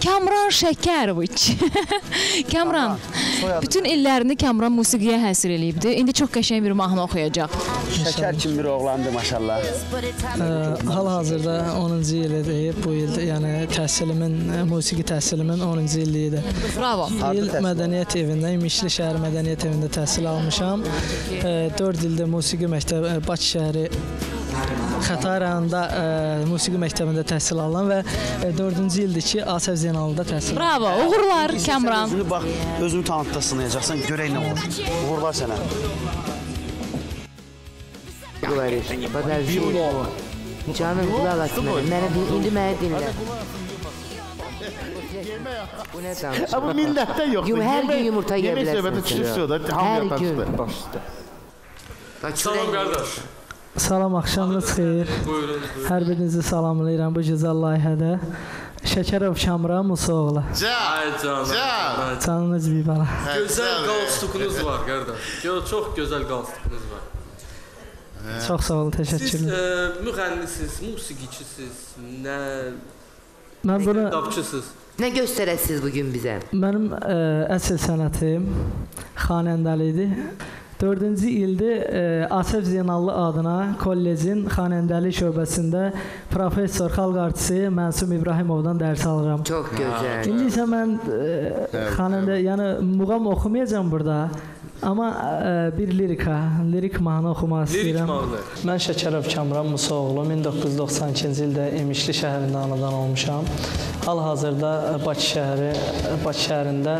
Kamran Şəkəroviç. Kamran, bütün illərini Kamran musiqiyə həsr eləyibdi. İndi çox qəşəng bir mahnı oxuyacaq. Şəkər kimi bir oğlandı maşallah. Hal-hazırda 10-cu ildir bu il, yəni musiqi təhsilimin 10-cu illiyidir. Bravo. İl Mədəniyyət Evində, İmişli şəhər Mədəniyyət Evində təhsil almışam. 4 ildə musiqi məktəbi, Bakı şəhəri Xətai rayonunda musiqi məktəbində təhsil alınan və 4-cü ildir ki, Asəf Zeynallıda təhsil alınan. Bravo, uğurlar Kamran. Özünü bax, özünü tanıtda sınayacaqsan, görək nə olur. Uğurlar sənə. Canım, qulaq asın mənə, indi dinlə. Bu nə danışma? Ama millətdə yox. Hər gün yumurta yiyə bilərsən. Hər gün. Salam qardaş. Salam, axşamınız xeyir. Buyurun. Hər birinizi salamlayıram bu gözəl layihədə. Şəkərov Kamran Musaoğlu. Canınız bir bala. Gözəl qalstukunuz var qardaş. Çox gözəl qalstukunuz var. Çox sağ olun, təşəkkürlər. Siz müğənnisiniz, musiqiçisiz, Mən bunu kitabçısınız. Nə göstərəsiniz bugün bizə? Mənim əsl sənətim xanəndəlidir. 4-cü ildir Asəf Zeynallı adına kollecin xanəndəlik şöbəsində professor, xalq artisti Mənsum İbrahimovdan dərs alıram. Çox gözəl. İndi isə mən xanəndə, yəni muğam oxumayacağam burada. Amma bir lirik mahnı oxumaq istəyirəm. Mən Şəkərov Kamran Musaoğlu, 1992-ci ildə İmişli şəhərində anadan olmuşam. Hal-hazırda Bakı şəhərində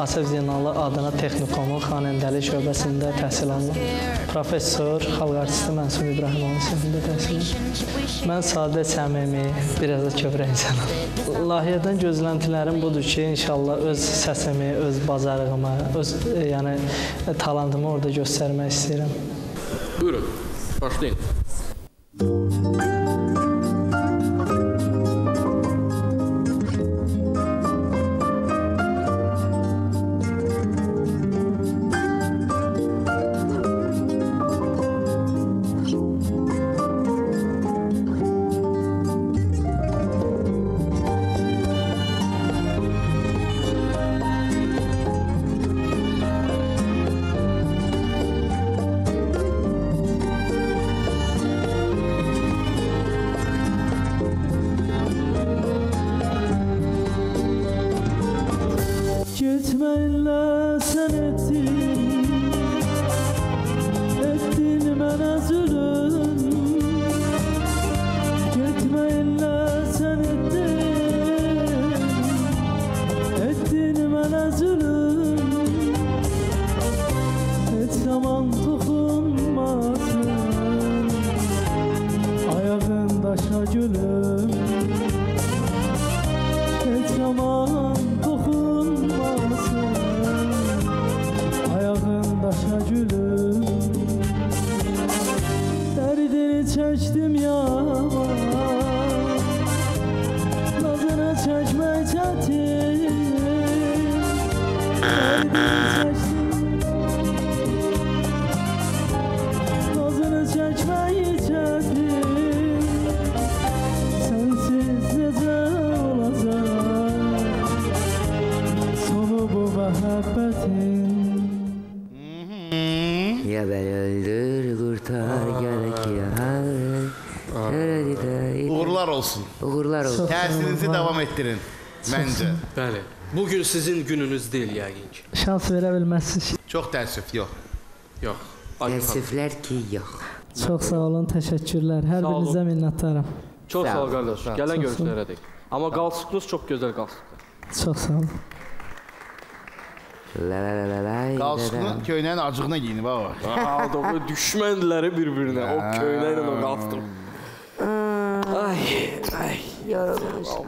Asəf Zeynallı adına texnikomun xanəndəlik şöbəsində təhsil alınım. Professor, xalq artisti Mənsum İbrahimovun sinifində təhsil alınım. Mən sadə, səmimi, biraz da kövrək insanım. Layihədən gözləntilərim budur ki, inşallah öz səsimi, öz bacarığımı, öz talantımı orada göstərmək istəyirəm. Buyurun, başlayın. Gitmeyinlə sən etdin mənə zülüm. Gitmeyinlə sən etdin mənə zülüm. Heç zaman toxunmasın ayağın daşa gülüm. Heç zaman daşa gülüm. Dərdini çəkdim yaman, nazını çəkmək çətin. Nazını çəkmək çətin. Sənsiz necə olacaq sonu bu məhəbbətin. Ya beni öldür, kurtar, gerek ya. Uğurlar olsun. Uğurlar olsun. Təhsilinizi davam etdirin, məncə. Bəli. Bugün sizin gününüz deyil yəqin ki. Şans verə bilməzsiniz. Çox təəssüf, yox. Yox. Təəssüflər ki, yox. Çox sağ olun, təşəkkürlər. Hər birinizə minnətdaram. Çox sağ ol qardaş. Gələn görüşlərə dək. Amma qalstuqunuz çox gözəl qalstuqdur. Çox sağ olun. Qalsıqını köynəyin acığına giyinib, ağa. Düşməndiləri bir-birinə, o köynəklə o qalstuq. Ay, yorulmuşam.